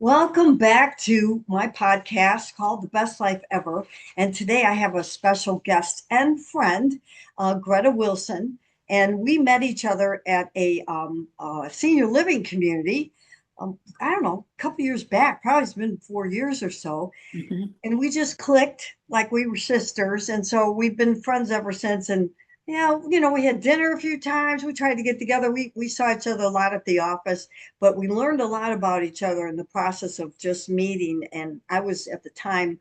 Welcome back to my podcast called The Best Life Ever. And today I have a special guest and friend, Gretta Wilson. And we met each other at a senior living community. I don't know, a couple years back, probably it's been 4 years or so. Mhm. And we just clicked like we were sisters. And so we've been friends ever since. And yeah, we had dinner a few times. We tried to get together. We saw each other a lot at the office, but we learned a lot about each other in the process of just meeting. And I was at the time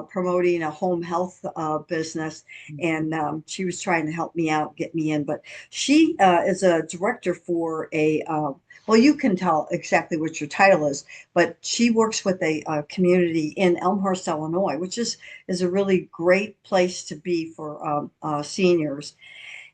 promoting a home health business, and she was trying to help me out, get me in. But she is a director for well, you can tell exactly what your title is, but she works with a community in Elmhurst, Illinois, which is a really great place to be for seniors.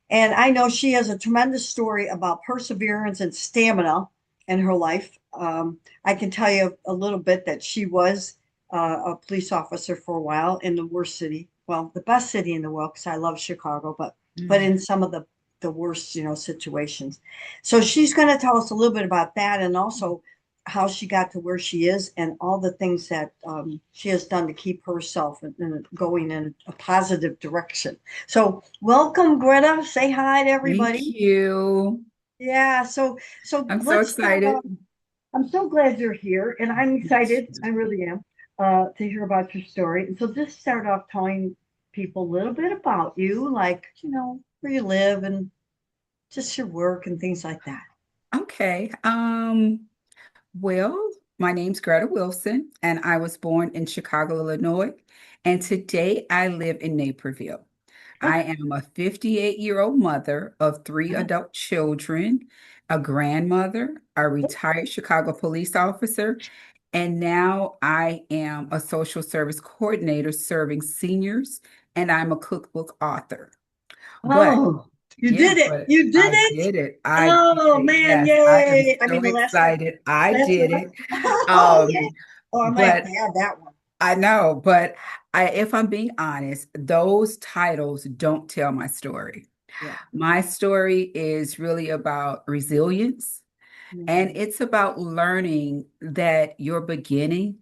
And I know she has a tremendous story about perseverance and stamina in her life. I can tell you a little bit that she was a police officer for a while in the worst city, well, the best city in the world, because I love Chicago, but Mm. in some of the worst, situations. So she's going to tell us a little bit about that, and also how she got to where she is, and all the things that she has done to keep herself going in a positive direction. So welcome, Greta. Say hi to Thank everybody. you. Yeah. So I'm so let's start excited. off. I'm so glad you're here, and I'm excited. I really am to hear about your story. And so just start off telling people a little bit about you, like where you live and just your work and things like that. Okay. Well, my name's Greta Wilson, and I was born in Chicago, Illinois. And today I live in Naperville. I Okay. am a 58-year-old mother of three adult children, a grandmother, a retired Chicago police officer, and now I am a social service coordinator serving seniors, and I'm a cookbook author. But Oh, you yeah, did it. but You did I it. did it. I did Oh it. man, Yes, I am yay. I so mean the last one. excited. I Last did one. it. Oh yeah. Um, Oh, I might have but to add that one. I know, but if I'm being honest, those titles don't tell my story. Yeah. My story is really about resilience, and Mhm. it's about learning that your beginning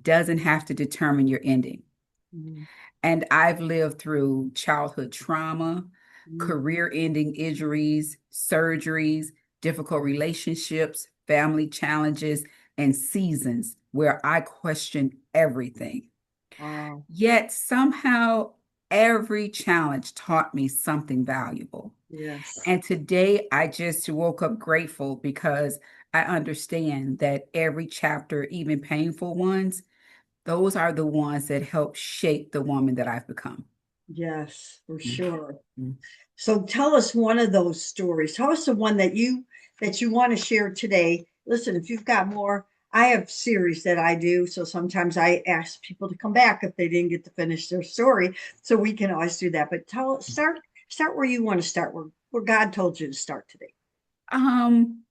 doesn't have to determine your ending. Mhm. And I've lived through childhood trauma, Mhm. career-ending injuries, surgeries, difficult relationships, family challenges, and seasons where I questioned everything. Wow. Yet somehow every challenge taught me something valuable. Yes. And today I just woke up grateful because I understand that every chapter, even painful ones, those are the ones that help shape the woman that I've become. Yes, for Mm. sure. Mm. So tell us one of those stories. Tell us the one that you want to share today. Listen, if you've got more, I have series that I do, so sometimes I ask people to come back if they didn't get to finish their story, so we can always do that. But start where you want to start, where God told you to start today. Um,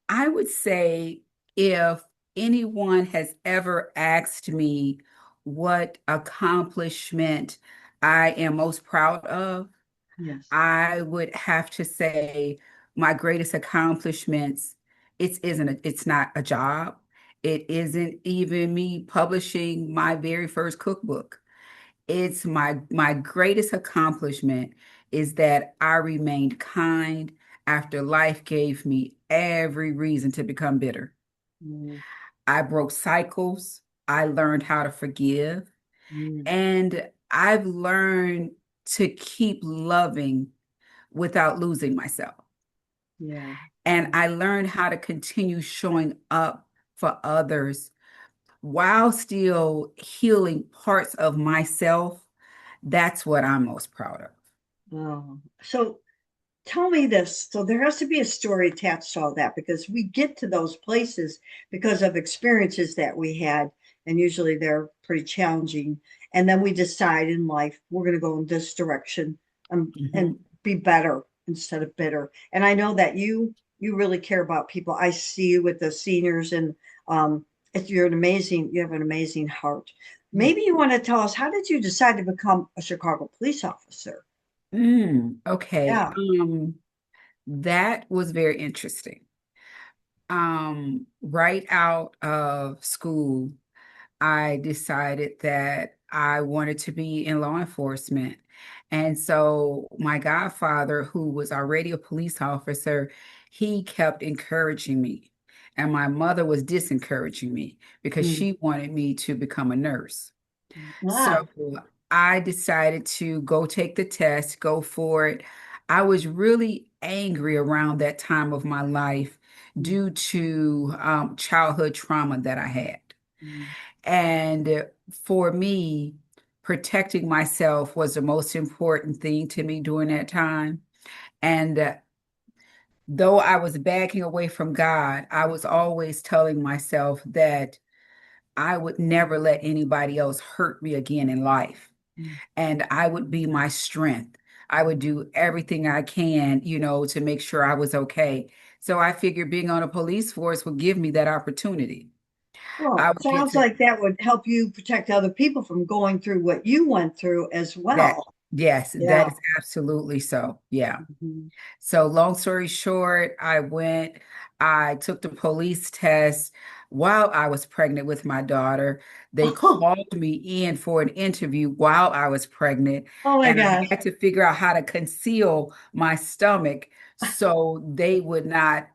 I would say if anyone has ever asked me what accomplishment I am most proud of, Yes. I would have to say my greatest accomplishments, it's not a job. It isn't even me publishing my very first cookbook. It's my greatest accomplishment is that I remained kind after life gave me every reason to become bitter. Mm, I broke cycles. I learned how to forgive. mm, And I've learned to keep loving without losing myself. yeah. And I learned how to continue showing up for others while still healing parts of myself. That's what I'm most proud of. Oh, so tell me this. So there has to be a story attached to all that because we get to those places because of experiences that we had, and usually they're pretty challenging. And then we decide in life we're going to go in this direction and Mhm. be better instead of bitter. And I know that you really care about people. I see you with the seniors, and um, you have an amazing heart. Maybe you want to tell us, how did you decide to become a Chicago police officer? Okay. Yeah. That was very interesting. Right out of school, I decided that I wanted to be in law enforcement. And so my godfather, who was already a police officer, he kept encouraging me. And my mother was disencouraging me because Mm. she wanted me to become a nurse. So Ah. I decided to go take the test, go for it. I was really angry around that time of my life Mm. due to childhood trauma that I had. Mm. And for me, protecting myself was the most important thing to me during that time. And though I was backing away from God, I was always telling myself that I would never let anybody else hurt me again in life. Mm. And I would be my strength. I would do everything I can, to make sure I was okay. So I figured being on a police force would give me that opportunity. I Well, would get sounds to like that would help you protect other people from going through what you went through as that. well. Yes, that Yeah. is absolutely so. Yeah. Mhm. So, long story short, I took the police test while I was pregnant with my daughter. They Oh, called me in for an interview while I was pregnant, oh my and I gosh. had to figure out how to conceal my stomach so they would not,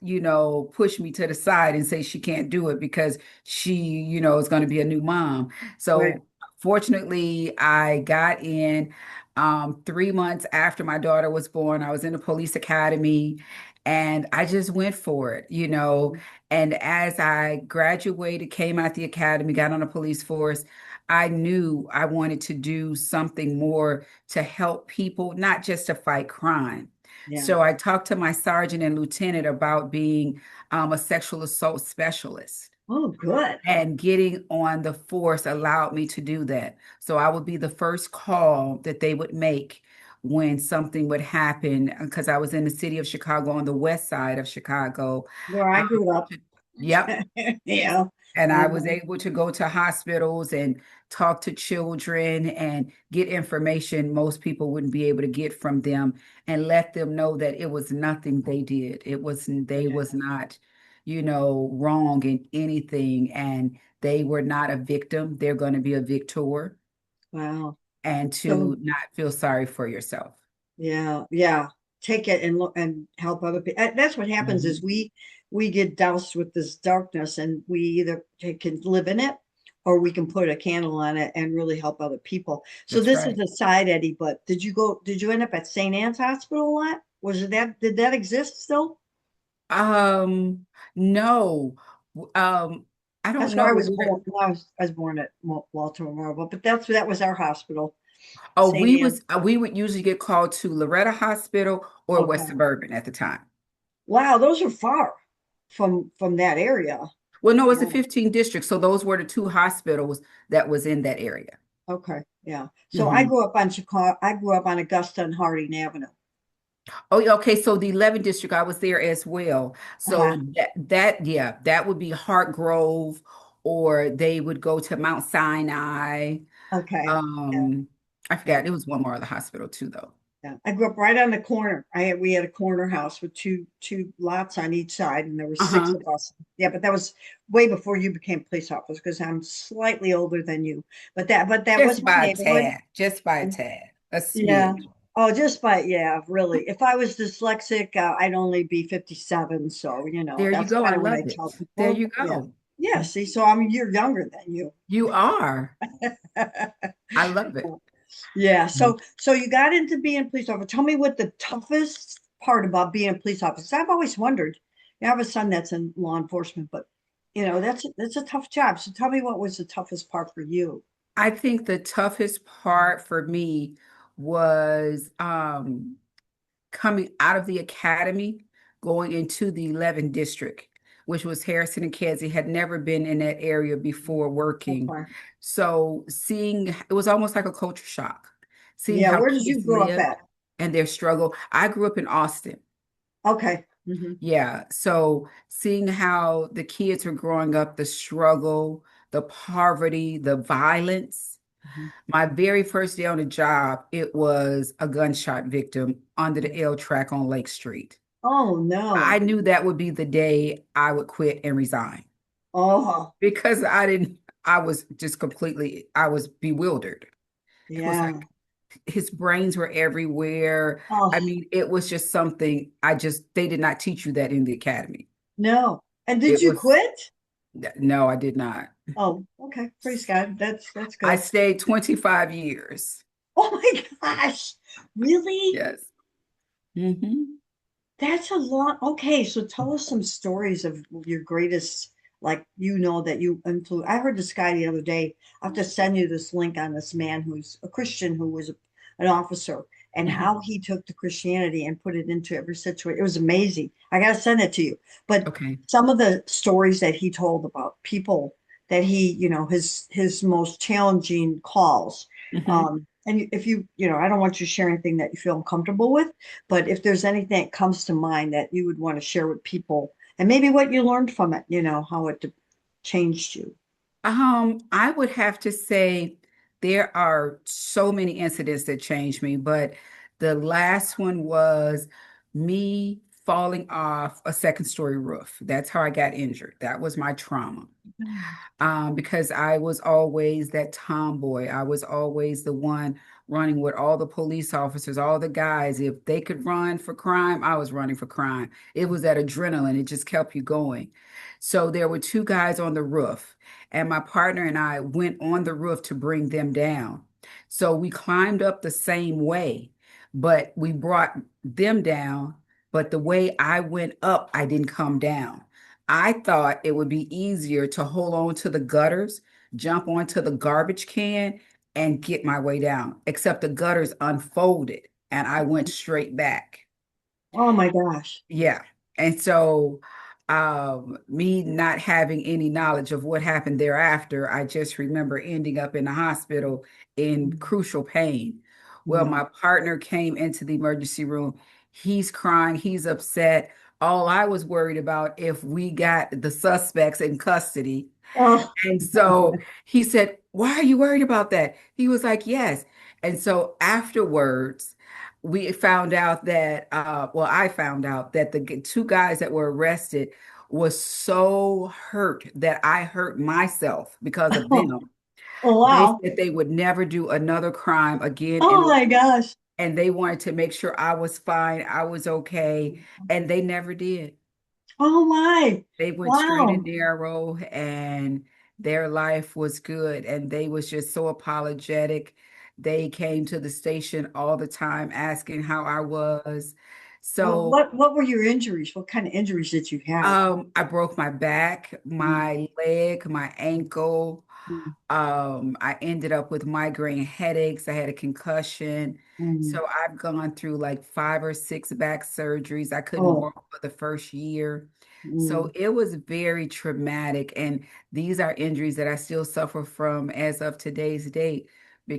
push me to the side and say she can't do it because she, is going to be a new mom. Right. So, fortunately, I got in. 3 months after my daughter was born, I was in the police academy and I just went for it. And as I graduated, came out the academy, got on the police force, I knew I wanted to do something more to help people, not just to fight crime. Yeah. So I talked to my sergeant and lieutenant about being a sexual assault specialist. Oh, good. And getting on the force allowed me to do that. So I would be the first call that they would make when something would happen, because I was in the city of Chicago on the west side of Chicago. Where I Um, grew up. yep. Yeah. And I was Uh-huh. able to go to hospitals and talk to children and get information most people wouldn't be able to get from them and let them know that it was nothing they did. They Yeah. was not, wrong in anything. And they were not a victim. They're going to be a victor Wow. and So to not feel sorry for yourself. yeah, yeah. Take it and look and help other people. That's what happens is Mhm. we get doused with this darkness and we either can live in it or we can put a candle on it and really help other people. So That's this is right. a side, Eddie, but did you end up at St. Anne's Hospital a lot? Did that exist still? Um, no. Um, I don't That's where know I was where. born. Well, I was born at Walter Memorial, but that was our hospital, Oh, St. Anne's. we would usually get called to Loretta Hospital or West Okay. Suburban at the time. Wow, those are far from that area. Well, no, it's a Yeah. 15 district, so those were the two hospitals that was in that area. Okay. Yeah. So I Hmm. grew up on Chicago. I grew up on Augusta and Harding Avenue. Oh, yeah, okay. So the 11th district, I was there as well. Uh-huh. So yeah, that would be Hart Grove, or they would go to Mount Sinai. Okay. Yeah. Um, I Yeah. forgot. It was one more other hospital too, though. Yeah. I grew up right on the corner. We had a corner house with two lots on each side, and there were six Uh-huh. of us. Yeah, but that was way before you became police officer because I'm slightly older than you. But that was Just my by a neighborhood. tad, just by a tad, a Yeah. smidge. Oh, just by yeah, really. If I was dyslexic, I'd only be 57. So, There you that's go. I kind of what I love tell it. There people. you Yeah. go. Yeah. See, so I'm a year younger than you. You are. I love it. Yeah. So you got into being a police officer. Tell me what the toughest part about being a police officer. I've always wondered. I have a son that's in law enforcement, but that's a tough job. So tell me what was the toughest part for you? I think the toughest part for me was coming out of the academy, going into the 11th district, which was Harrison and Kedzie, had never been in that area before working. Okay. So seeing it was almost like a culture shock, seeing Yeah. how Where did you kids grow up lived at? and their struggle. I grew up in Austin. Okay. Hmm. Yeah. So seeing how the kids were growing up, the struggle, the poverty, the violence. My very first day on the job, it was a gunshot victim under the L track on Lake Street. Oh I no. knew that would be the day I would quit and resign Oh, because I didn't, I was just completely, I was bewildered. It was yeah. like his brains were everywhere. Oh, I mean, it was just something they did not teach you that in the academy. no. And did It you was, quit? no, I did not. Oh, okay. Praise God. That's I good. stayed 25 years. Oh my gosh. Really? Yes. Hmm. That's a lot. Okay, so tell us some stories of your greatest, like that you influence. I heard this guy the other day. I have to send you this link on this man who's a Christian who was an officer and Hmm. how he took the Christianity and put it into every situation. It was amazing. I gotta send it to you. But Okay. some of the stories that he told about people that his most challenging calls. Hmm. And if I don't want you to share anything that you feel uncomfortable with, but if there's anything that comes to mind that you would want to share with people and maybe what you learned from it, how it changed you. I would have to say there are so many incidents that changed me, but the last one was me falling off a second story roof. That's how I got injured. That was my trauma. Because I was always that tomboy. I was always the one running with all the police officers, all the guys. If they could run for crime, I was running for crime. It was that adrenaline, it just kept you going. So there were two guys on the roof, and my partner and I went on the roof to bring them down. So we climbed up the same way, but we brought them down. But the way I went up, I didn't come down. I thought it would be easier to hold on to the gutters, jump onto the garbage can, and get my way down, except the gutters unfolded and I went straight back. Oh my gosh. Yeah. And so, me not having any knowledge of what happened thereafter, I just remember ending up in the hospital in crucial pain. Well, Yeah. my partner came into the emergency room. He's crying, he's upset. All I was worried about if we got the suspects in custody. Oh, And so he said, "Why are you worried about that?" He was like, "Yes." And so afterwards, we found out that, well, I found out that the two guys that were arrested was so hurt that I hurt myself because of oh, them. oh They wow. said they would never do another crime again Oh my gosh. and they wanted to make sure I was fine, I was okay, and they never did. Oh my. They went straight and Wow. narrow and their life was good and they was just so apologetic. They came to the station all the time asking how I was. What So what what were your injuries? What kind of injuries did you have? I broke my back, Mm, my leg, my ankle. mm, I ended up with migraine headaches. I had a concussion. mm. So I've gone through like 5 or 6 back surgeries. I couldn't Oh, walk for the first year. So mm, it was very traumatic. And these are injuries that I still suffer from as of today's date,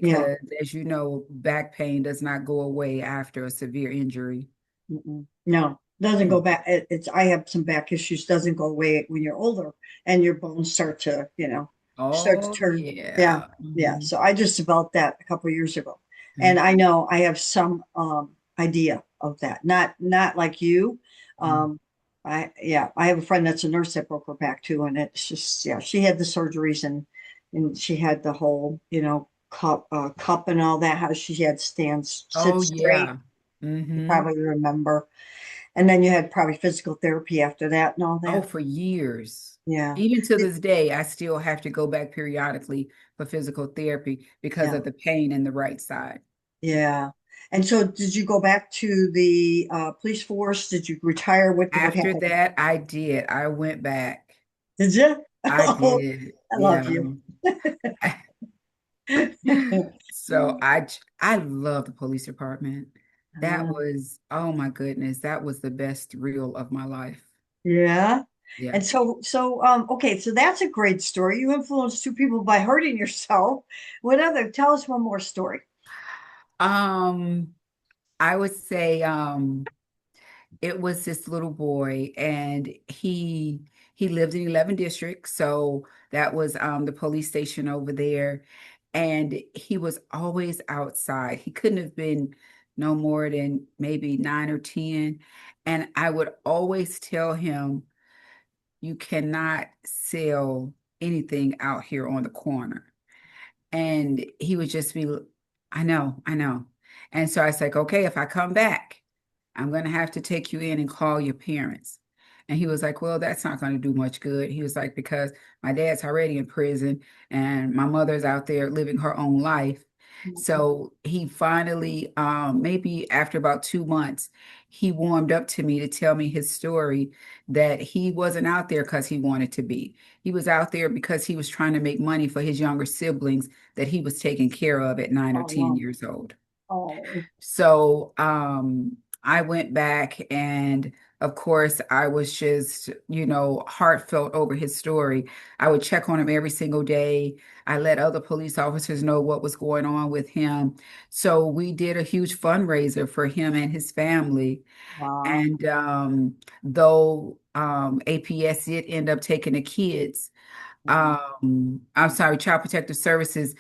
yeah. because as you know, back pain does not go away after a severe injury. No, doesn't go Mm. back. I have some back issues, doesn't go away when you're older and your bones start to Oh, turn. Yeah. yeah. Yeah. Mhm. So I just developed that a couple of years ago. And Mhm. I know I have some idea of that. Not like you. Mhm. Um I have a friend that's a nurse that broke her back too. And it's just, yeah, she had the surgeries and she had the whole, cup and all that, how she had stands sit Oh, straight. yeah. You Hmm. probably remember. And then you had probably physical therapy after that and all Oh, that. for years. Yeah. Even to Th- this day, I still have to go back periodically for physical therapy because Yeah. of the pain in the right side. Yeah. And so did you go back to the police force? Did you retire? What After happened? that, I did. I went back. Did you? I Oh, did. I love Yeah. you. So I love the police department. That Uh, was, oh my goodness, that was the best thrill of my life. yeah. Yeah. And okay, so that's a great story. You influenced two people by hurting yourself. Tell us one more story. Um, I would say it was this little boy and he lived in 11 district, so that was the police station over there, and he was always outside. He couldn't have been no more than maybe 9 or 10, And I would always tell him, you cannot sell anything out here on the corner. And he would just be, I know, I know. And so I was like, okay, if I come back, I'm going to have to take you in and call your parents. And he was like, well, that's not going to do much good. He was like, because my dad's already in prison and my mother's out there living her own life. So he finally, maybe after about 2 months, he warmed up to me to tell me his story that he wasn't out there because he wanted to be. He was out there because he was trying to make money for his younger siblings that he was taking care of at 9 or 10 Oh, years old. oh, So I went back and of course I was just, heartfelt over his story. I would check on him every single day. I let other police officers know what was going on with him. So we did a huge fundraiser for him and his family. wow. And though APS did end up taking the kids, Wow. I'm sorry, Child Protective Services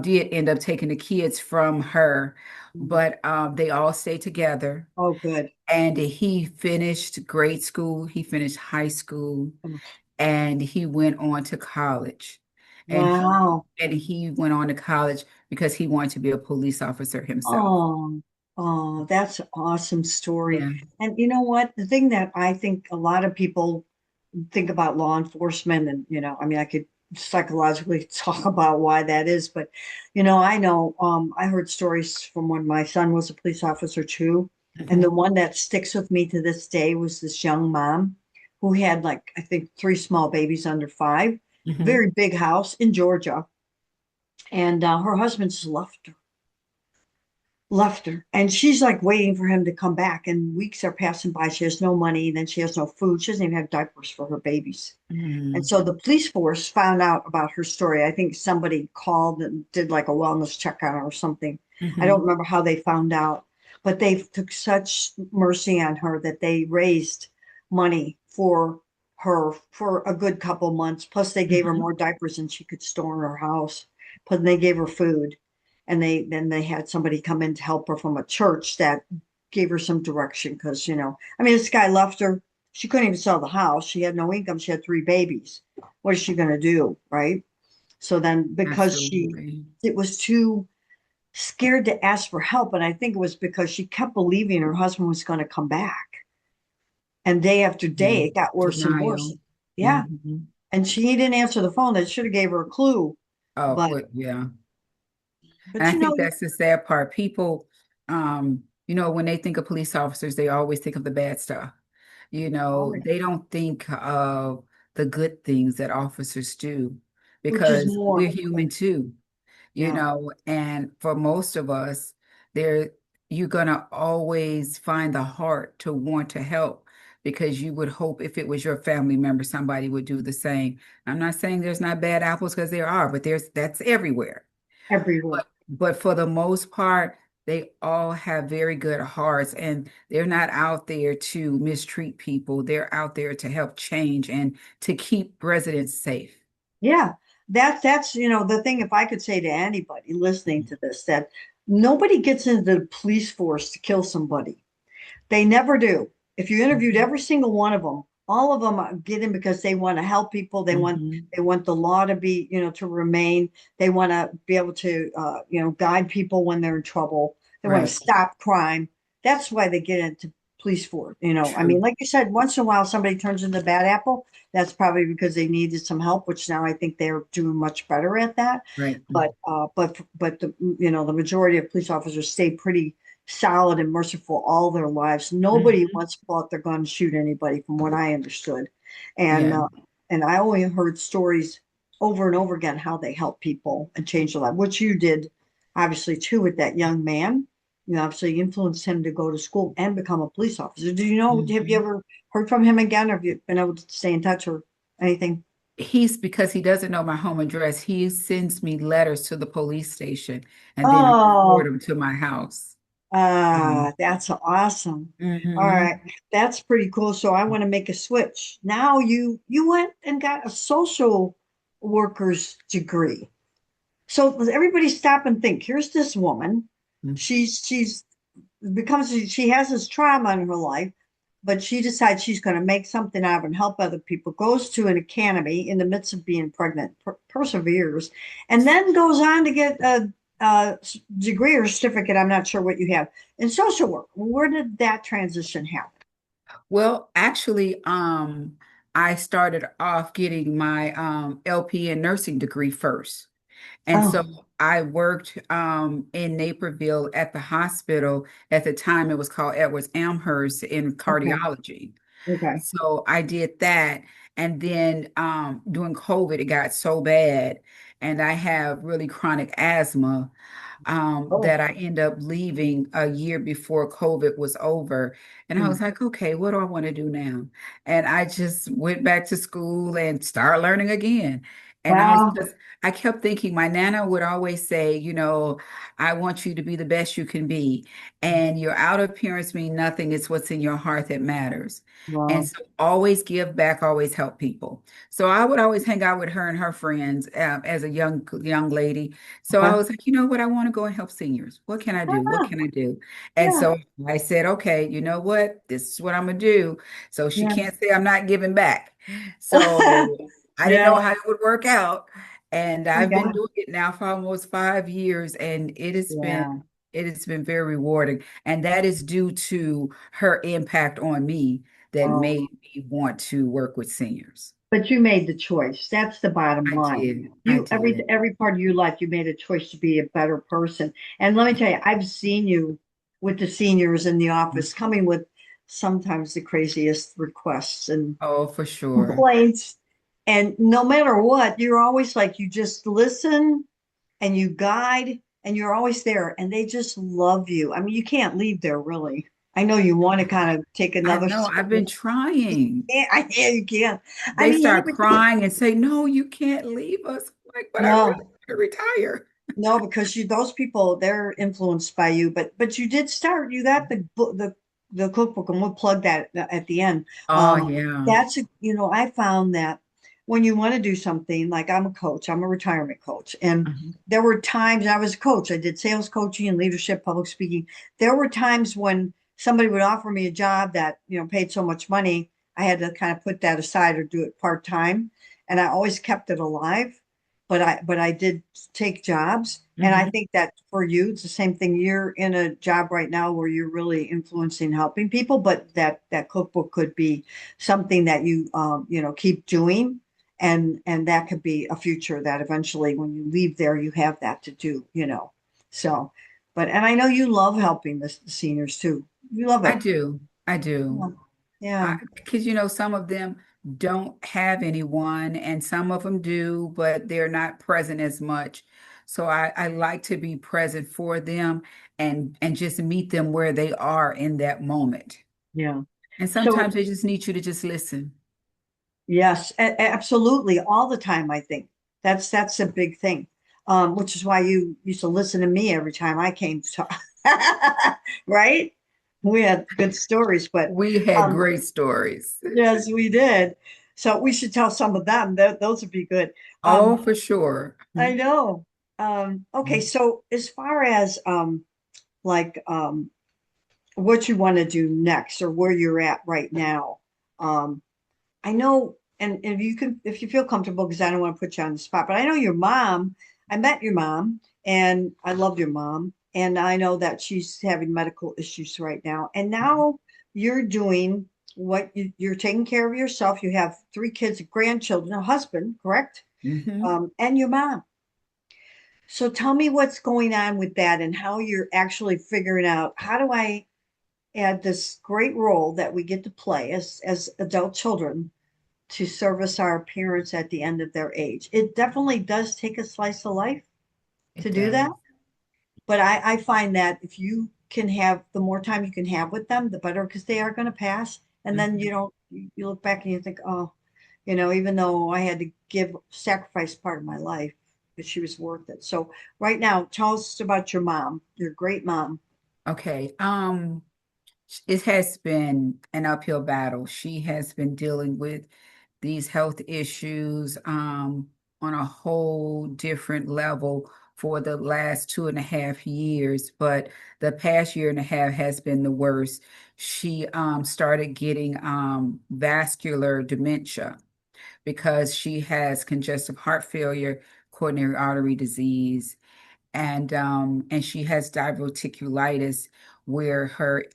did end up taking the kids from her, but they all stayed together. Oh, good. And he finished grade school, he finished high school, Oh, and he went on to college. And he wow. and he went on to college because he wanted to be a police officer himself. Oh, oh, that's an awesome story. Yeah. And you know what? The thing that I think a lot of people think about law enforcement, and I mean, I could psychologically talk about why that is, but I know, I heard stories from when my son was a police officer too, and the Hmm. one that sticks with me to this day was this young mom who had, like, I think three small babies under 5, Hmm. very big house in Georgia, and her husband just left her, and she's like waiting for him to come back, and weeks are passing by. She has no money, and then she has no food. She doesn't even have diapers for her babies. And Hmm. so the police force found out about her story. I think somebody called and did like a wellness check on her or something. I don't Hmm. remember how they found out, but they took such mercy on her that they raised money for her for a good couple months. Plus, they gave her Hmm. more diapers than she could store in her house. Plus, they gave her food, and they had somebody come in to help her from a church that gave her some direction because I mean, this guy left her. She couldn't even sell the house. She had no income. She had 3 babies. What is she going to do? Right. So then, because Absolutely. it was too scared to ask for help. And I think it was because she kept believing her husband was going to come back. And day after Yeah. day, it got worse and worse. Denial. Yeah. Hmm. And he didn't answer the phone. That should have gave her a clue. Oh, But, but yeah. And but I think that's the sad part. People, when they think of police officers, they always think of the bad stuff. oh, yeah, They don't think of the good things that officers do which is because more. we're human too, Yeah. and for most of us, there you're gonna always find the heart to want to help because you would hope if it was your family member, somebody would do the same. I'm not saying there's not bad apples because there are, but that's everywhere. Everywhere. But for the most part, they all have very good hearts and they're not out there to mistreat people. They're out there to help change and to keep residents safe. Yeah, that's the thing. If I could say to anybody listening to this, that nobody gets into the police force to kill somebody. They never do. If you interviewed Mhm. every single one of them, all of them get in because they want to help people. They want Mhm. they want the law to be, to remain. They want to be able to, guide people when they're in trouble. They want to Right. stop crime. That's why they get into police force. I mean, True. like you said, once in a while somebody turns into a bad apple. That's probably because they needed some help, which now I think they're doing much better at that. Right. But the majority of police officers stay pretty solid and merciful all their lives. Nobody Mhm. once thought they're going to shoot anybody, from what I understood, and Yeah. uh, and I only heard stories over and over again how they help people and change their life, which you did obviously too with that young man. You obviously influenced him to go to school and become a police officer. Do you know? Have you Mhm. ever heard from him again? Have you been able to stay in touch or anything? He's because he doesn't know my home address. He sends me letters to the police station and then I forward Oh, them to my house. that's awesome. All right, Mhm. that's pretty cool. So I want to make a switch. Now you went and got a social worker's degree. So everybody stop and think. Here's this woman. She's she has this trauma in her life. but she decides she's going to make something out of it and help other people, goes to an academy in the midst of being pregnant, perseveres, and then goes on to get a degree or certificate. I'm not sure what you have in social work. Where did that transition happen? Well, actually, I started off getting my LPN nursing degree first. And so Oh, I worked in Naperville at the hospital. At the time, it was called Edwards Amherst in okay, cardiology. okay. So I did that. And then during COVID, it got so bad. And I have really chronic asthma Oh, that I end up leaving a year before COVID was over. And I hmm. was like, okay, what do I want to do now? And I just went back to school and started learning again. And Wow. I kept thinking, my nana would always say, I want you to be the best you can be. And your outer appearance mean nothing. It's what's in your heart that matters. And Wow. so always give back, always help people. So I would always hang out with her and her friends as a young lady. So I Okay. was like, you know what? I want to go and help seniors. What can I do? What Ah, can I do? And yeah, so I said, okay, you know what? This is what I'm gonna do. So she yeah. can't say I'm not giving back. So I didn't know Yeah, how it would work out. And we I've been got, doing it now for almost 5 years, and yeah. it has been very rewarding. And that is due to her impact on me that Oh, made me want to work with seniors. but you made the choice. That's the bottom I line. did. I You did. every part of your life, you made a choice to be a better person. And let me tell you, I've seen you with the seniors in the office coming with sometimes the craziest requests and Oh, for sure. complaints. And no matter what, you're always like you just listen and you guide and you're always there and they just love you. I mean, you can't leave there really. I know you want to kind of take I another know. step. I've been trying. Yeah, you can. I They mean, yeah, start but crying and say, "No, you can't leave us." I'm like, but I really no, want to retire. no, because you those people they're influenced by you. But you did start. You got the book, the cookbook, and we'll plug that at the end. Oh, yeah. That's I found that when you want to do something like I'm a coach, I'm a retirement coach, and Mhm. there were times I was a coach. I did sales coaching and leadership, public speaking. There were times when somebody would offer me a job that paid so much money, I had to kind of put that aside or do it part time, and I always kept it alive. But I did take jobs. And I Mhm. think that for you, it's the same thing. You're in a job right now where you're really influencing, helping people, but that cookbook could be something that you keep doing, and that could be a future that eventually, when you leave there, you have that to do. So, and I know you love helping the seniors too. You love I it. do. I do. Yeah. Yeah. Because some of them don't have anyone, and some of them do, but they're not present as much. So I like to be present for them and just meet them where they are in that moment. Yeah. And So sometimes they just need you to just listen. yes, absolutely, all the time. I think that's a big thing, which is why you used to listen to me every time I came to talk. Right? We had good stories, but We had um, great stories. yes, we did. So we should tell some of them. Those would be good. Oh, Um, for sure. I know. Okay, so as far as like what you want to do next or where you're at right now, um, I know, and if you feel comfortable, because I don't want to put you on the spot, but I know your mom. I met your mom, and I love your mom, and I know that she's having medical issues right now. And now you're doing you're taking care of yourself. You have three kids, grandchildren, a husband, correct? Hmm. And your mom. So tell me what's going on with that, and how you're actually figuring out how do I add this great role that we get to play as adult children to service our parents at the end of their age. It definitely does take a slice of life to It do that. does. But I find that if you can have the more time you can have with them, the better, because they are going to pass. And then Mhm. you look back and you think, oh, even though I had to sacrifice part of my life, but she was worth it. So right now, tell us about your mom, your great mom. Okay. It has been an uphill battle. She has been dealing with these health issues on a whole different level for the last 2.5 years, but the past year and a half has been the worst. She started getting vascular dementia because she has congestive heart failure, coronary artery disease, and she has diverticulitis where her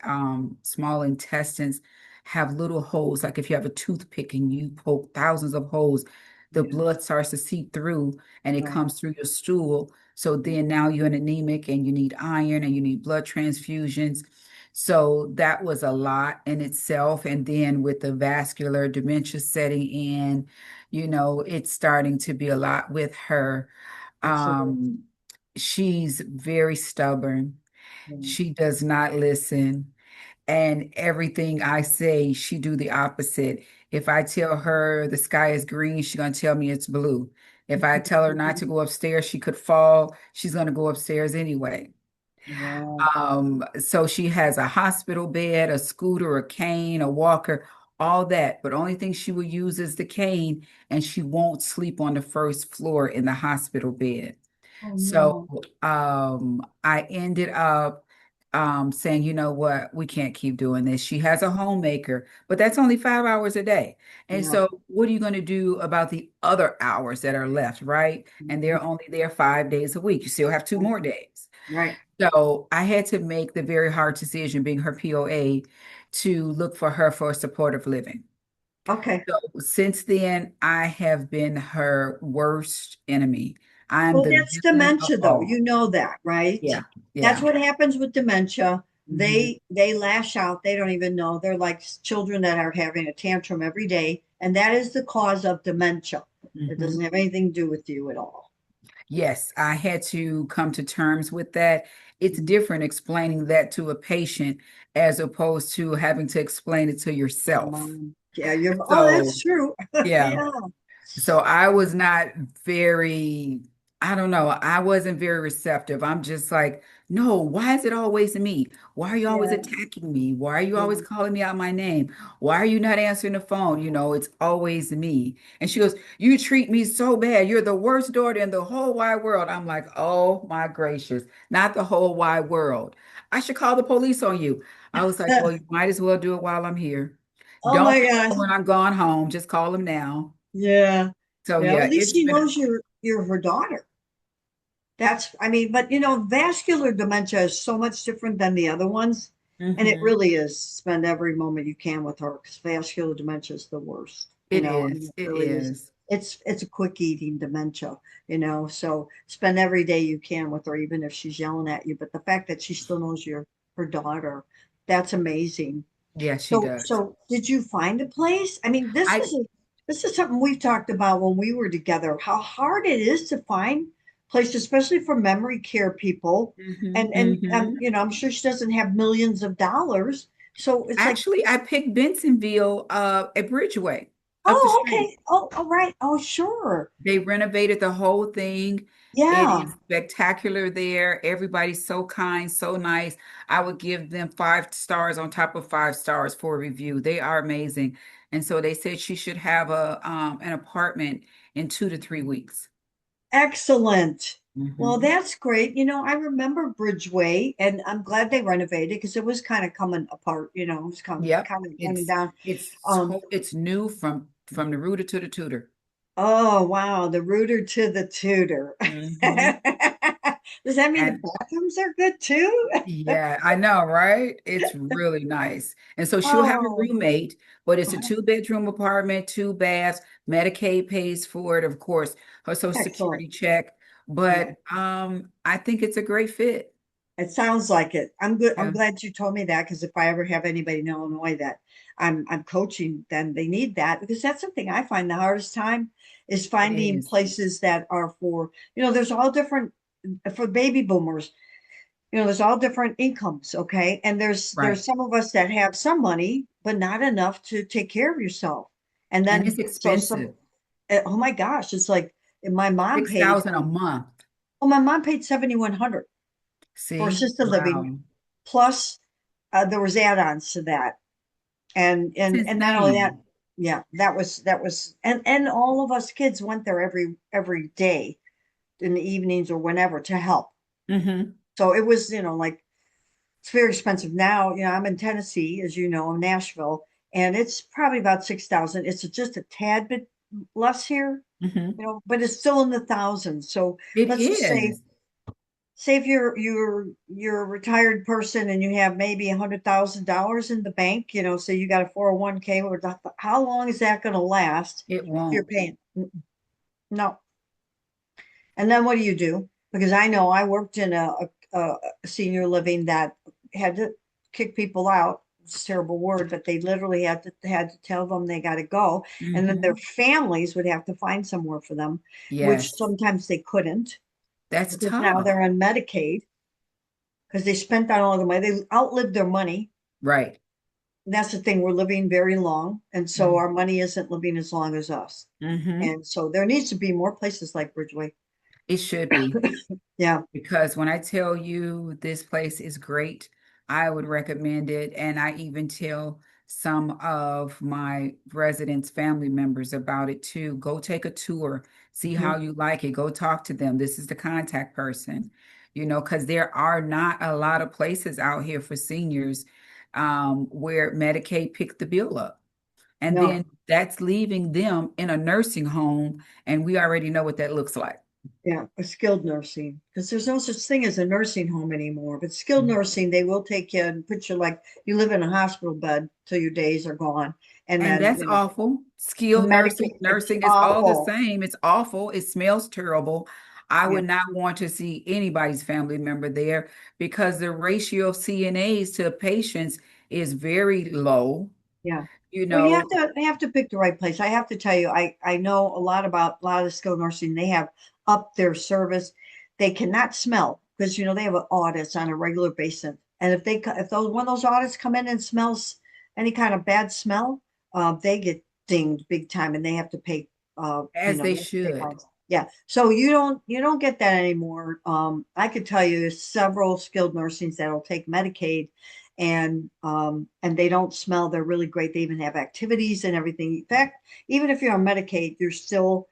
small intestines have little holes. Like if you have a toothpick and you poke thousands of holes, the Yeah. blood starts to seep through and it Wow. comes through your stool. So then now you're an anemic and you need iron and you need blood transfusions. So that was a lot in itself. And then with the vascular dementia setting in, it's starting to be a lot with her. Yes, it is. Um, she's very stubborn. Yeah. She does not listen. And everything I say, she do the opposite. If I tell her the sky is green, she's gonna tell me it's blue. If I tell her not to go upstairs, she could fall. She's gonna go upstairs anyway. Wow. So she has a hospital bed, a scooter, a cane, a walker, all that. But only thing she will use is the cane, and she won't sleep on the first floor in the hospital bed. Oh So no. I ended up saying, you know what, we can't keep doing this. She has a homemaker, but that's only 5 hours a day. And Yeah. so what are you going to do about the other hours that are left, right? And Mhm. they're only there 5 days a week. You still have 2 more days. Right. So I had to make the very hard decision, being her POA, to look for her for supportive living. Okay. So since then, I have been her worst enemy. I'm Well, the that's villain of dementia though. all. You know that, right? Yeah, That's yeah. what happens with dementia. Hmm. They lash out. They don't even know. They're like children that are having a tantrum every day, and that is the cause of dementia. It Hmm. doesn't have anything to do with you at all. Yes, I had to come to terms with that. It's different explaining that to a patient as opposed to having to explain it to yourself. Yeah, you're. Oh, that's So, true. yeah. Yeah. So I was not very, I don't know, I wasn't very receptive. I'm just like, no, why is it always me? Why are you always Yeah. attacking me? Why are you always Yeah. calling me out my name? Why are you not answering the phone? It's always me. And she goes, you treat me so bad. You're the worst daughter in the whole wide world. I'm like, oh my gracious, not the whole wide world. I should call the police on you. I was like, well, you might as well do it while I'm here. Oh Don't my call gosh. when I'm gone home. Just call them now. Yeah. So Yeah. At yeah, least it's she been knows you're her daughter. That's, I mean, but vascular dementia is so much different than the other ones. And it hmm. really is spend every moment you can with her because vascular dementia is the worst. It I mean, is. it It really is. is. It's a quick eating dementia, so spend every day you can with her, even if she's yelling at you. But the fact that she still knows you're her daughter, that's amazing. Yeah, she So, does. so did you find a place? I mean, I this is something we've talked about when we were together, how hard it is to find places, especially for memory care people. hmm. I'm sure she doesn't have millions of dollars. So it's like, Actually I picked Bensonville at Bridgeway up the oh, street. okay. Oh, all right. Oh, sure. They renovated the whole thing. It Yeah. is spectacular there. Everybody's so kind, so nice. I would give them 5 stars on top of 5 stars for a review. They are amazing. And so they said she should have an apartment in 2 to 3 weeks. Excellent. Well, Hmm. that's great. I remember Bridgeway, and I'm glad they renovated because it was kind of coming apart, it was Yep. kind of coming It's down. it's Um, it's new from the rooter to the tutor. Oh, wow. The rooter to the tutor. Hmm. Does that mean the And bathrooms are good too? yeah, I know, right? It's really nice. And so she'll have a Oh, roommate, but it's a 2 bedroom apartment, 2 baths. Medicaid pays for it, of course, her Social excellent. Security check. Yeah, But I think it's a great fit. it sounds like it. I'm good. I'm Yeah, glad you told me that because if I ever have anybody in Illinois that I'm coaching, then they need that because that's something I find the hardest time is it finding is. places that are for, there's all different for baby boomers. There's all different incomes, okay? And there's Right. some of us that have some money, but not enough to take care of yourself. And And it's then so expensive. oh my gosh, it's like my mom paid 6,000 a month. my mom paid 7,100 for See? assisted living, Wow. plus there was add-ons to that. And It's and not only that, insane. yeah, that was and all of us kids went there every day in the evenings or whenever to help. Mm-hmm. So it was, like it's very expensive now. I'm in Tennessee, as you know, Nashville, and it's probably about 6,000. It's just a tad bit less here, Mm-hmm. but it's still in the thousands. So It let's just is. say if you're a retired person and you have maybe $100,000 in the bank, so you got a 401k, or how long is that going to last It if you're won't. paying? No. And then what do you do? Because I know I worked in a senior living that had to kick people out. It's a terrible word, but they literally had to tell them they got to go, and then their Mm-hmm. families would have to find somewhere for them, which Yes. sometimes they couldn't That's because now tough. they're on Medicaid because they spent on all the money. They outlived their money. Right. And that's the thing. We're living very long, and so our money isn't living as long as us. Mm-hmm. And so there needs to be more places like Bridgeway. It should be. Yeah, Because when I tell you this place is great, I would recommend it. And I even tell some of my residents' family members about it too. Go take a tour, see mhm, how you like it, go talk to them. This is the contact person, because there are not a lot of places out here for seniors where Medicaid picked the bill up. And no. then that's leaving them in a nursing home. And we already know what that looks like. Yeah, a skilled nursing, because there's no such thing as a nursing home anymore. But skilled nursing, they will take you and put you like you live in a hospital bed till your days are gone, and And then that's awful. Skilled nursing, medicate. It's nursing is all the awful. same. It's awful. It smells terrible. I Yeah, would not want to see anybody's family member there because the ratio of CNAs to patients is very low. yeah. You Well, you have know, to pick the right place. I have to tell you, I know a lot about a lot of the skilled nursing. They have upped their service. They cannot smell because they have audits on a regular basis, and if those one of those audits come in and smells any kind of bad smell, they get dinged big time, and they have to pay. as they They have to pay should. fines. Yeah, so you don't get that anymore. I could tell you several skilled nursings that'll take Medicaid and they don't smell. They're really great. They even have activities and everything. In fact, even if you're on Medicaid, you're still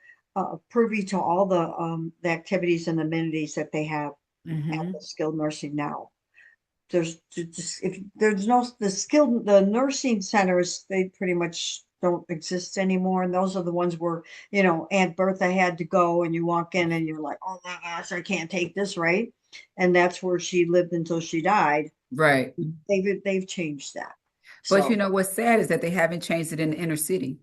privy to all the activities and amenities that they have at the Hmm. skilled nursing now. There's just if there's no the nursing centers, they pretty much don't exist anymore, and those are the ones where Aunt Bertha had to go, and you walk in and you're like, oh my gosh, I can't take this, right? And that's where she lived until she died. Right. They've changed that. But So, what's sad is that they haven't changed it in the inner city.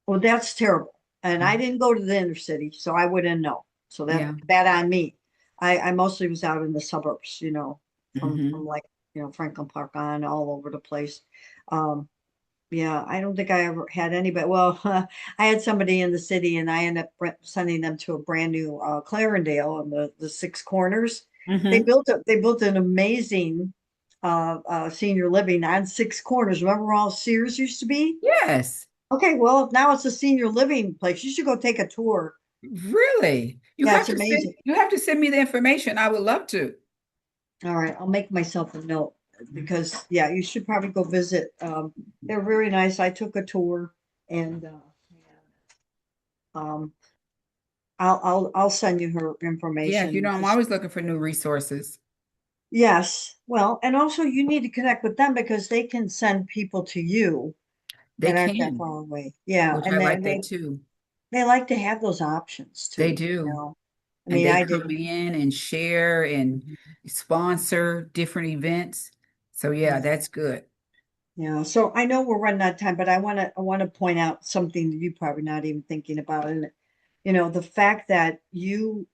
well, that's terrible. And I didn't go to the inner city, so I wouldn't know. So that's Yeah. bad on me. I mostly was out in the suburbs, from Hmm. like, Franklin Park on all over the place. Um, yeah, I don't think I ever had anybody. Well, I had somebody in the city, and I ended up sending them to a brand new Clarendale on the Six Corners. Hmm. They built an amazing senior living on Six Corners. Remember where all Sears used to be? Yes. Okay, well, now it's a senior living place. You should go take a tour. Really? Yeah, it's amazing. You have to send me the information. I would love to. All right, I'll make myself a note because yeah, you should probably go visit. They're very nice. I took a tour, and um, I'll send you her Yeah, information. I'm Just always looking for new resources. yes, well, and also you need to connect with them because they can send people to you They that aren't that can, far away. Yeah, which I and like that too. they like to have those options They too. do. I And mean, they I come didn't. in and share and sponsor different events. So yeah, Yeah. that's good. Yeah, so I know we're running out of time, but I want to point out something that you probably not even thinking about, and the fact that you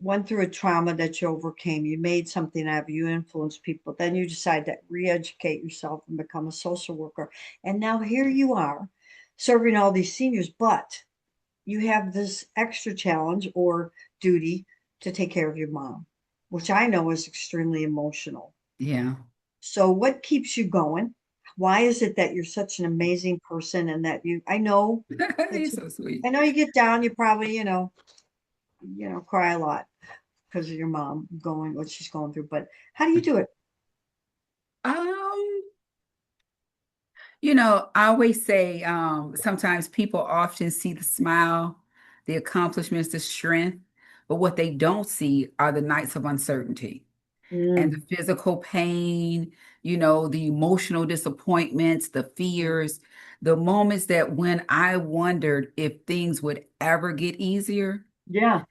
went through a trauma that you overcame, you made something out of it, you influenced people, then you decide to re-educate yourself and become a social worker, and now here you are serving all these seniors, but you have this extra challenge or duty to take care of your mom, which I know is extremely emotional. Yeah. So what keeps you going? Why is it that you're such an amazing person and that that You're you so sweet. I know you get down, you probably, cry a lot because of your mom going what she's going through, but how do you do it? Um, I always say sometimes people often see the smile, the accomplishments, the strength. But what they don't see are the nights of uncertainty and the Mm, physical pain, the emotional disappointments, the fears, the moments that when I wondered if things would ever get easier. yeah,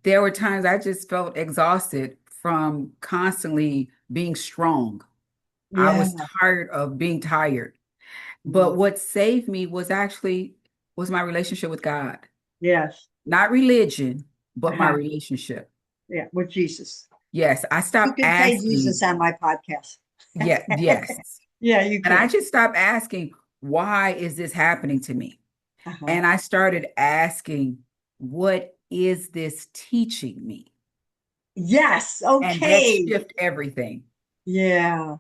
There were times I just felt exhausted from constantly being strong. I yeah, was tired of being tired. But mm, what saved me was my relationship with God. yes, Not religion, but my uh-huh, relationship. yeah, with Jesus. Yes, I You stopped can say Jesus asking. on my podcast. Yeah, yes. Yeah, you And I can. just stopped asking, why is this happening to me? Uh-huh. And I started asking, what is this teaching me? Yes, And that okay. shift everything. Yeah,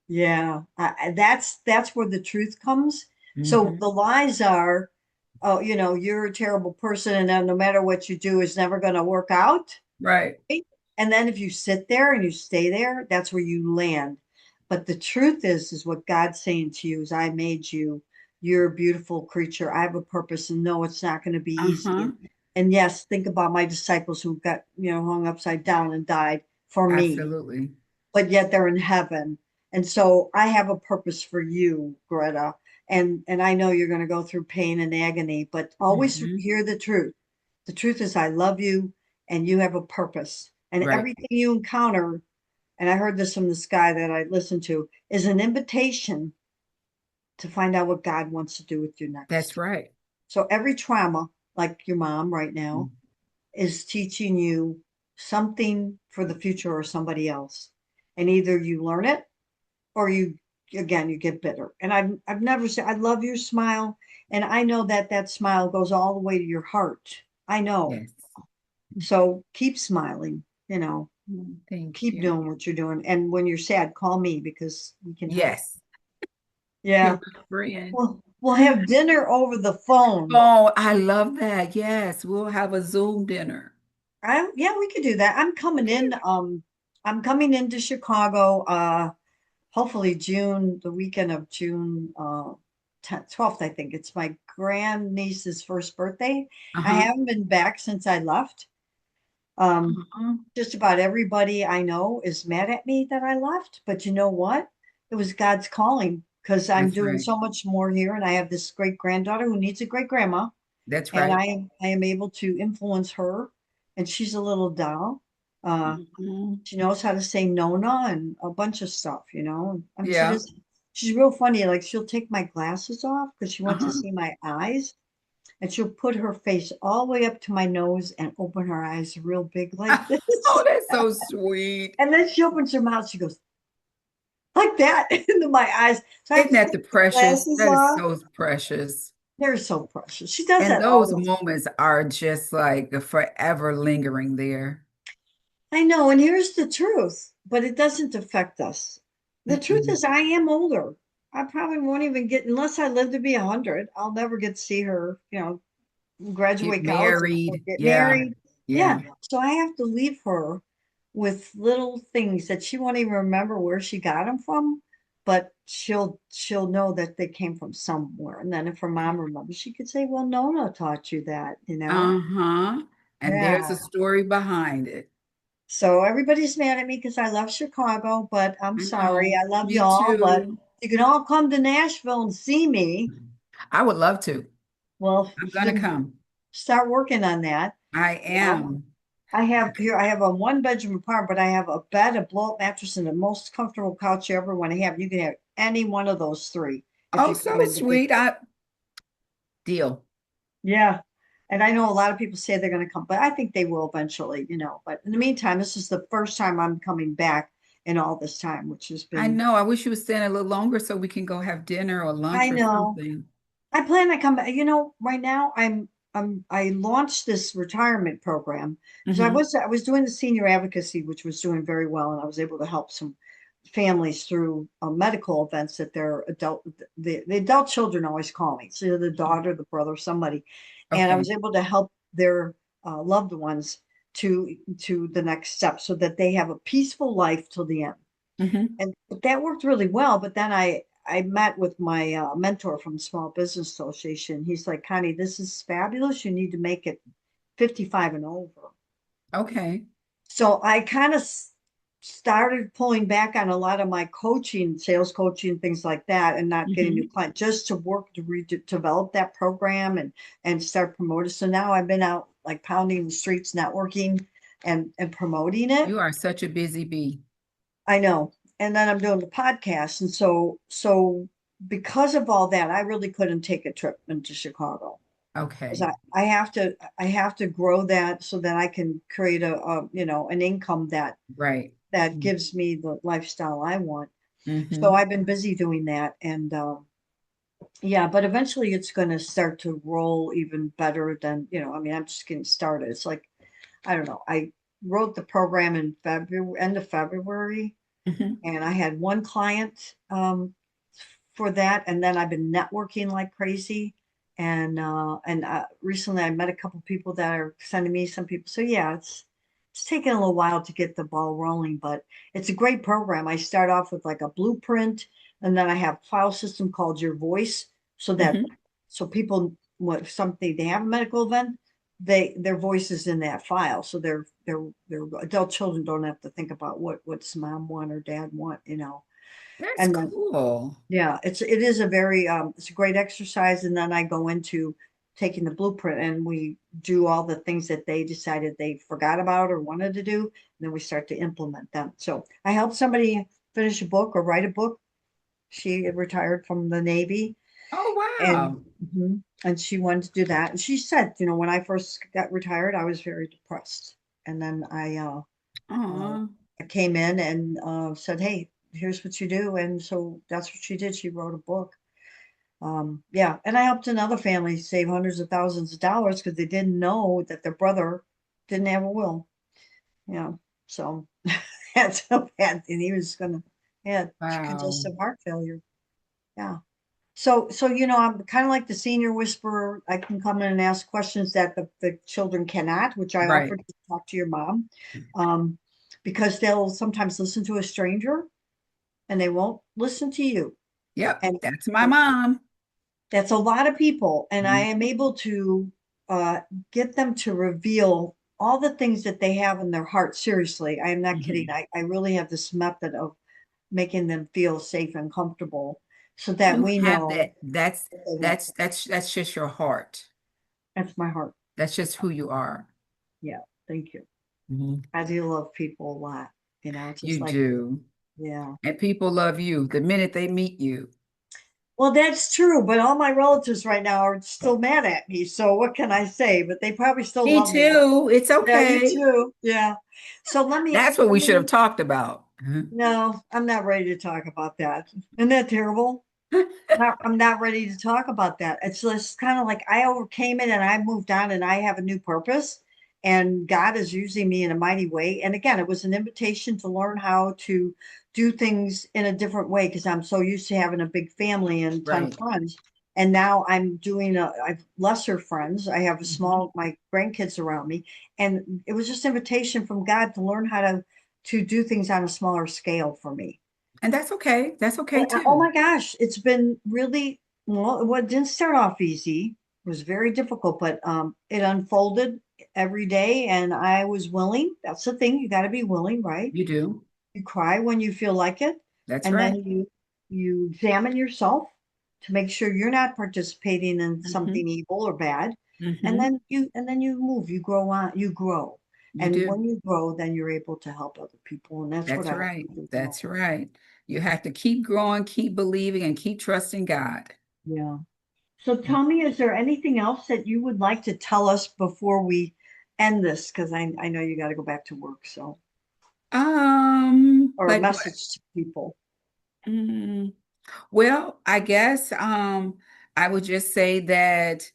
yeah. That's where the truth comes. So Hmm. the lies are, oh, you're a terrible person, and then no matter what you do is never going to work out. Right. Right? And then if you sit there and you stay there, that's where you land. But the truth is what God's saying to you is, I made you. You're a beautiful creature. I have a purpose, and no, it's not going to be easy. Uh-huh. And yes, think about my disciples who got, hung upside down and died for me, Absolutely. but yet they're in heaven. And so I have a purpose for you, Greta. And I know you're going to go through pain and agony, but always Hmm. hear the truth. The truth is I love you and you have a purpose. And Right. everything you encounter, and I heard this from this guy that I listened to, is an invitation to find out what God wants to do with you That's next. right. So every trauma, like your mom right now, is teaching you something for the future or somebody else. And either you learn it or you get bitter. And I've never said I love your smile, and I know that that smile goes all the way to your heart. I know. Yes. So keep smiling, Thank keep you. doing what you're doing. And when you're sad, call me because we can help. Yes. You're Yeah. my friend. We'll have dinner over the phone. Oh, I love that. Yes, we'll have a Zoom dinner. Yeah, we could do that. I'm coming into Chicago hopefully June, the weekend of June 10th, 12th, I think. It's my grandniece's first birthday. I Uh-huh. haven't been back since I left. Um, Uh-huh. just about everybody I know is mad at me that I left, but you know what? It was God's calling because I'm That's doing right. so much more here, and I have this great granddaughter who needs a great grandma, That's and right. I am able to influence her, and she's a little doll. Uh, Mhm. she knows how to say Nona and a bunch of stuff, And she Yeah. does. She's real funny. Like she'll take my glasses off because she wants to Uh-huh. see my eyes, and she'll put her face all the way up to my nose and open her eyes real big like Oh, this. that's so sweet. And then she opens her mouth. She goes like that into my eyes. So I have Isn't to that take the the precious? glasses That is off. so precious. They're so precious. She does And that all those the time. moments are just like forever lingering there. I know, and here's the truth, but it doesn't affect us. The truth Mm-mm. is, I am older. I probably won't even get, unless I live to be 100, I'll never get to see her, Get graduate college or married. get Yeah. married. Yeah. Yeah. So I have to leave her with little things that she won't even remember where she got them from, but she'll know that they came from somewhere. And then if her mom remembers, she could say, "Well, Nona taught you that." Uh-huh. And there's a Yeah. story behind it. So everybody's mad at me because I love Chicago, but I'm I sorry. know. I love Me y'all, but too. you can all come to Nashville and see me. I would love to. Well, I'm gonna come. start working on that. I You know, am. I have a one bedroom apartment, but I have a bed, a blow up mattress, and the most comfortable couch you ever want to have. You can have any one of those three if Oh, you come so in to sweet. visit. Deal. Yeah. And I know a lot of people say they're going to come, but I think they will eventually. But in the meantime, this is the first time I'm coming back in all this time, which has I been, know. I wish you would stay a little longer so we can go have dinner or I lunch or know. something. I plan to come back. Right now I launched this retirement program because I Hmm. was I was doing the senior advocacy, which was doing very well, and I was able to help some families through medical events that their the adult children always call me. So the daughter, the brother, somebody, and I Okay. was able to help their loved ones to the next step so that they have a peaceful life till the end. Hmm. And that worked really well. But then I met with my mentor from the Small Business Association. He's like, Connie, this is fabulous. You need to make it 55 and over. Okay. So I kind of started pulling back on a lot of my coaching, sales coaching, things like that, and not getting new Hmm. clients just to work to develop that program and start promoting. So now I've been out like pounding the streets, networking and promoting it. You are such a busy bee. I know. And then I'm doing the podcast. And so because of all that, I really couldn't take a trip into Chicago. Because Okay. I have to grow that so that I can create an income Right. that gives me the lifestyle I want. So Hmm. I've been busy doing that, and yeah, but eventually it's going to start to roll even better than, I mean, I'm just getting started. It's like, I don't know. I wrote the program in February, end of February, Hmm. and I had one client for that, and then I've been networking like crazy. And recently I met a couple people that are sending me some people. So yeah, it's taken a little while to get the ball rolling, but it's a great program. I start off with like a blueprint, and then I have a file system called Your Voice, so that Hmm. so people, what something they have a medical event, their voice is in that file, so their adult children don't have to think about what's mom want or dad want. That's And then cool. yeah, it is a very it's a great exercise. And then I go into taking the blueprint and we do all the things that they decided they forgot about or wanted to do, and then we start to implement them. So I helped somebody finish a book or write a book. She had retired from the Navy, Oh, and wow. and she wanted to do that. And she said, when I first got retired, I was very depressed. And then uh, Aw. I came in and said, "Hey, here's what you do." And so that's what she did. She wrote a book. Yeah, and I helped another family save hundreds of thousands of dollars because they didn't know that their brother didn't have a will. Yeah, so that's so bad, and he was gonna had Wow. congestive heart failure. Yeah. So I'm kind of like the senior whisperer. I can come in and ask questions that the children cannot, which I Right. offered to talk to your mom, um, because they'll sometimes listen to a stranger and they won't listen to you. Yep. And That's my mom. that's a lot of people. And I Mhm. am able to uh, get them to reveal all the things that they have in their heart. Seriously, I am not kidding. Mhm. I really have this method of making them feel safe and comfortable so that You we have know that. That's that they want that's that's that's just your heart. That's my heart. That's just who you are. Yeah, thank you. Mhm. I do love people a lot. It's You just like, do. yeah. And people love you the minute they meet you. Well, that's true, but all my relatives right now are still mad at me. So what can I say? But they probably still Me love me a lot. too. It's Yeah, you okay. too. Yeah. So let me That's what let we should have me talked about. Mhm. no, I'm not ready to talk about that. Isn't that terrible? I'm not ready to talk about that. It's just kind of like I overcame it and I moved on and I have a new purpose. And God is using me in a mighty way. And again, it was an invitation to learn how to do things in a different way because I'm so used to having a big family and a ton of Right. friends. And now I've lesser friends. I have Mhm. my grandkids around me. And it was just invitation from God to learn how to do things on a smaller scale for me. And that's okay. That's okay And oh too. my gosh, it's been really well, what didn't start off easy. It was very difficult, but it unfolded every day, and I was willing. That's the thing, you got to be willing, right? You do. You cry when you feel like it, That's and then right. you examine yourself to make sure you're not participating in Hmm. something evil or bad. And Hmm. then you move, you grow on, you grow. You And do. when you grow, then you're able to help other people. And that's what That's I hope right. to do more. That's right. You have to keep growing, keep believing, and keep trusting God. Yeah. So tell me, is there anything else that you would like to tell us before we end this? Because I know you got to go back to work, so, or a Like what? message to people. Mm, well, I guess I would just say that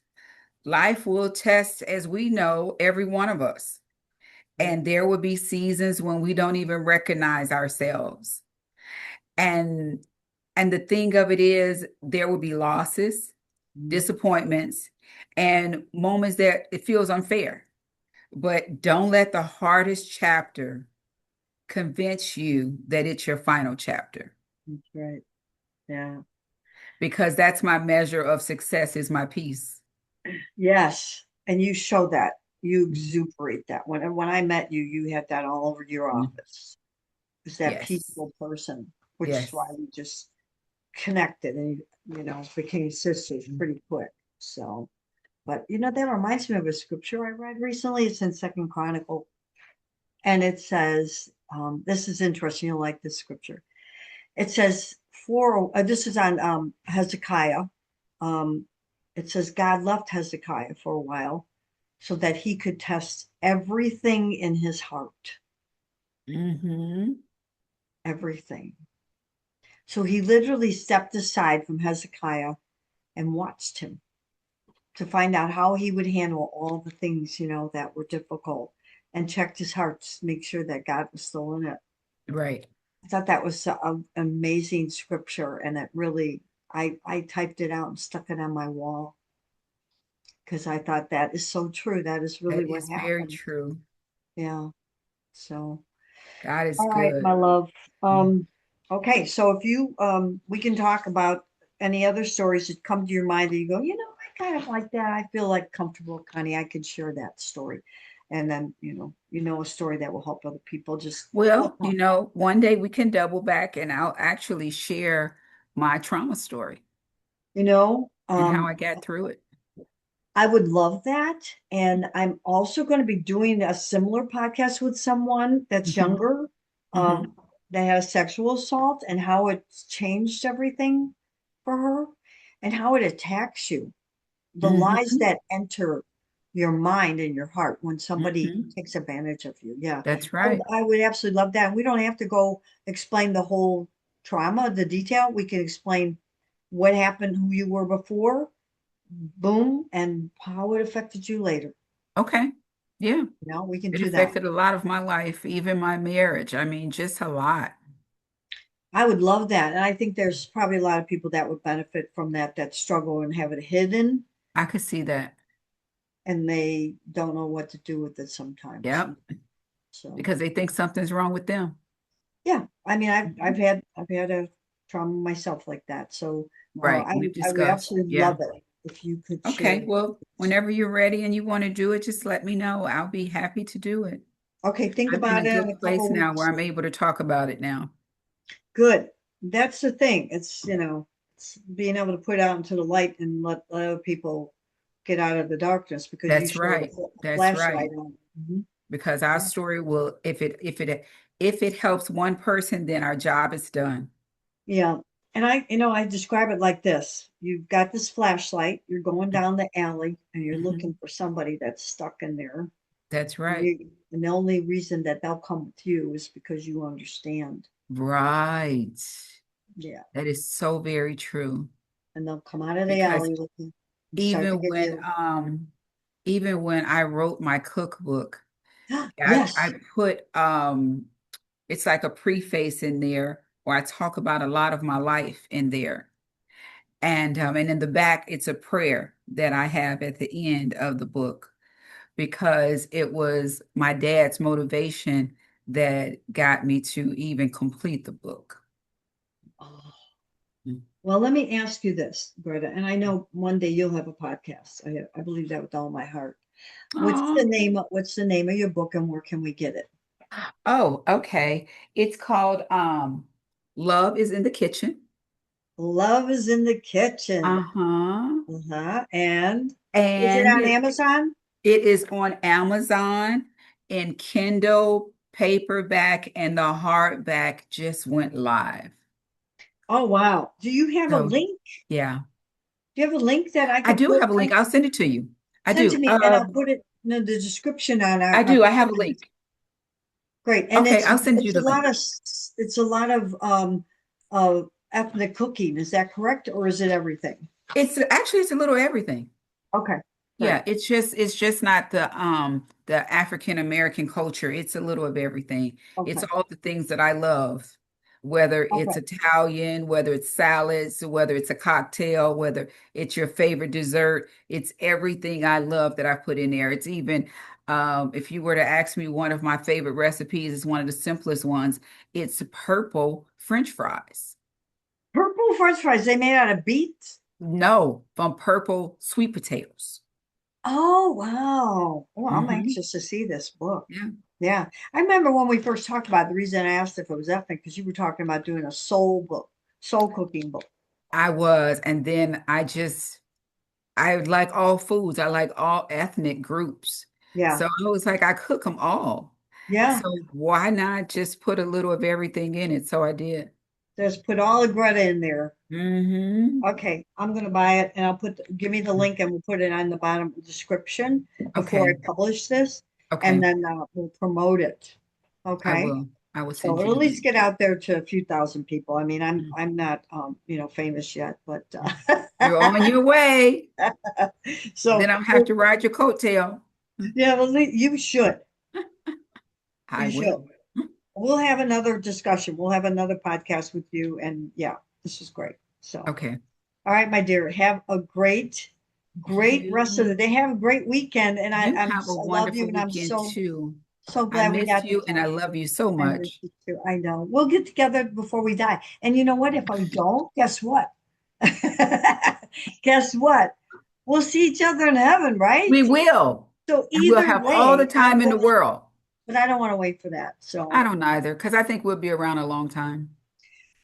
life will test, as we know, every one of us. Right. And there will be seasons when we don't even recognize ourselves. And and the thing of it is there will be losses, Mhm. disappointments, and moments that it feels unfair. But don't let the hardest chapter convince you that it's your final chapter, That's right. Yeah. because that's my measure of success is my peace. Yes. And you show that. You exuberate that. When I met you, you had that all over your Mhm. office. It's that Yes. peaceful person, which is why Yes. we just connected and became sisters Mhm. pretty quick. So, but that reminds me of a scripture I read recently. It's in Second Chronicle, and it says, "This is interesting. You'll like this scripture." It says, "For this is on Hezekiah." Um, it says God left Hezekiah for a while so that he could test everything in his heart, Hmm. everything. So he literally stepped aside from Hezekiah and watched him to find out how he would handle all the things, that were difficult, and checked his heart to make sure that God was still in it. Right. I thought that was an amazing scripture, and it really, I typed it out and stuck it on my wall because I thought that is so true. That is really That what is very happened. true. Yeah. So, God is all right, good. my love. Mm. Okay, so if you we can talk about any other stories that come to your mind that you go, I kind of like that. I feel like comfortable, Connie. I could share that story. And then, a story that will help other people. Just let Well, know. one day we can double back and I'll actually share my trauma story You know, and how um, I got through it. I would love that. And I'm also going to be doing a similar podcast with someone that's Hmm. younger, Hmm. um, that had a sexual assault and how it's changed everything for her and how it attacks you. The lies Hmm. that enter your mind and your heart when somebody Hmm. takes advantage of you. Yeah. That's I would, right. I would absolutely love that. We don't have to go explain the whole trauma, the detail. We can explain what happened, who you were before, boom, and how it affected you later. Okay. Yeah. We can It do that. affected a lot of my life, even my marriage. I mean, just a lot. I would love that. And I think there's probably a lot of people that would benefit from that struggle and have it hidden I could see that. and they don't know what to do with it sometimes. Yep. So Because they think something's wrong with them. yeah, I mean, I've Mhm. I've had I've had a trauma myself like that. So Right. I We've would I would discussed. absolutely Yeah. love it if you could share Okay. that. Well, whenever you're ready and you want to do it, just let me know. I'll be happy to do it. Okay, think I'm in a about it in good a place couple now where weeks. I'm able to talk about it now. Good. That's the thing. It's being able to put out into the light and let other people get out of the darkness because you That's showed right. a That's flashlight right. on. Mhm. Because our Yeah. story will, if it helps one person, then our job is done. Yeah. And I describe it like this. You've got this flashlight, you're going down the alley and you're Mhm. looking for somebody that's stuck in there. That's right. And the only reason that they'll come with you is because you understand. Right. Yeah. That is so very true. And they'll come out of the Because alley with you and start to even give when you, um even when I wrote my cookbook, I yes. put it's like a preface in there where I talk about a lot of my life in there. And in the back it's a prayer that I have at the end of the book because it was my dad's motivation that got me to even complete the book. Oh. Mm. Well, let me ask you this, Greta, and I know one day you'll have a podcast. I believe that with all my heart. Aw. What's the name of your book and where can we get it? Oh, okay. It's called Love is in the Kitchen. Love is in the kitchen. Uh-huh. Uh-huh. And is it And on Amazon? it is on Amazon in Kindle, paperback, and the hardback just went live. Oh, wow. Do you have a So, link? yeah. Do you have a link that I I could do put have a link. I'll send it to you. I send to do. me and I'll put it in the description on I our do. I have a podcast. link. Great. And Okay, it's I'll send you it's a the lot link. of it's a lot of ethnic cooking. Is that correct? Or is it everything? It's a little everything. Okay. Great. Yeah, it's just not the African American culture. It's a little of everything. It's Okay. all the things that I love, whether it's Okay. Italian, whether it's salads, whether it's a cocktail, whether it's your favorite dessert. It's everything I love that I put in there. It's even if you were to ask me one of my favorite recipes, it's one of the simplest ones. It's purple French fries. Purple French fries, they made out of beets? No, from purple sweet potatoes. Oh, wow. Well, I'm Hmm. anxious to see this book. Yeah, Yeah. I remember when we first talked about it, the reason I asked if it was ethnic, because you were talking about doing a soul book, soul cooking book. I was. And then I like all foods. I like all ethnic groups. Yeah. So I was like, I cook them all. Yeah. So why not just put a little of everything in it? So I did. Just put all the Greta in there. Hmm. Okay, I'm gonna buy it and I'll give me the link and we'll put it on the bottom description before I Okay. publish this and Okay. then we'll promote it. I Okay. will. I will So send you it'll at the least link. get out there to a few thousand people. I mean, Mm. I'm not famous yet, but You're on your way. so Then I'll have to ride your coattail. yeah, well, you should. I You should. will. We'll have another discussion. We'll have another podcast with you and yeah, this is great. So Okay. all right, my dear. Have a great rest of You the day. Have a great weekend. And you have a I love you, wonderful and I'm weekend too. so I glad we miss got to you and talk. I love you so I miss much. you too. I know. We'll get together before we die. And you know what? If I don't, guess what? Guess what? We'll see each other in heaven, right? We will. So And we'll either have all the way, I'm time in the going, world. but I don't want to wait for that. I So don't either, because I think we'll be around a long time.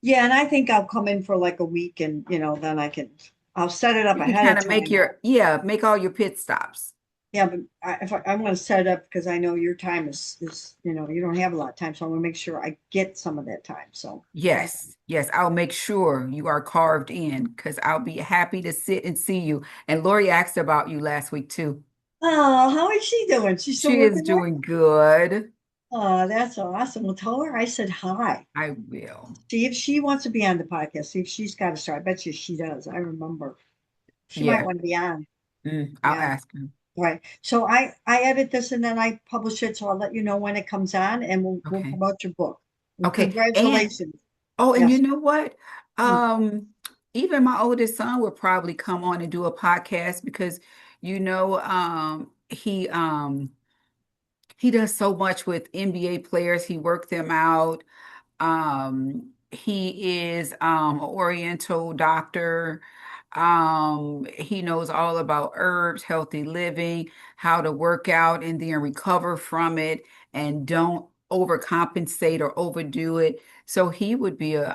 yeah, and I think I'll come in for like a week, and then I'll set it up You can ahead kind of of make time. yeah, make all your pit stops. Yeah, but I'm going to set it up because I know your time is you don't have a lot of time, so I'm going to make sure I get some of that time. So, Yes, yes, I'll make sure you are carved in because I'll be happy to sit and see you. And Lori asked about you last week too. oh, how is she doing? She's still She is working there? doing good. Oh, that's awesome. Well, tell her I said hi. I will. See if she wants to be on the podcast. See if she's got to start. I bet you she does. I remember. She might Yeah, want to be on. I'll Yeah. ask her. Right. So I edit this and then I publish it. So I'll let you know when it comes on and we'll Okay. promote your book. And Okay. And congratulations. oh, and you Yes. know what? Mm. Even my oldest son would probably come on and do a podcast because he does so much with NBA players. He worked them out. He is an Oriental doctor. He knows all about herbs, healthy living, how to work out and then recover from it and don't overcompensate or overdo it. So he would be a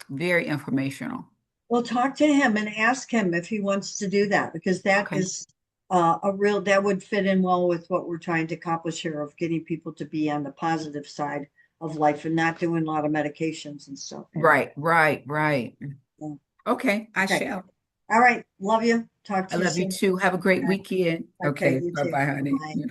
very informational. Well, talk to him and ask him if he wants to do that because that Okay. is that would fit in well with what we're trying to accomplish here of getting people to be on the positive side of life and not doing a lot of medications and stuff. Right, right, right. Yeah. Okay, I Okay. shall. All right. Love you. Talk I to you love you soon. too. Have a great All right. weekend. Okay. Okay, You too. bye-bye, honey. Bye. Yeah.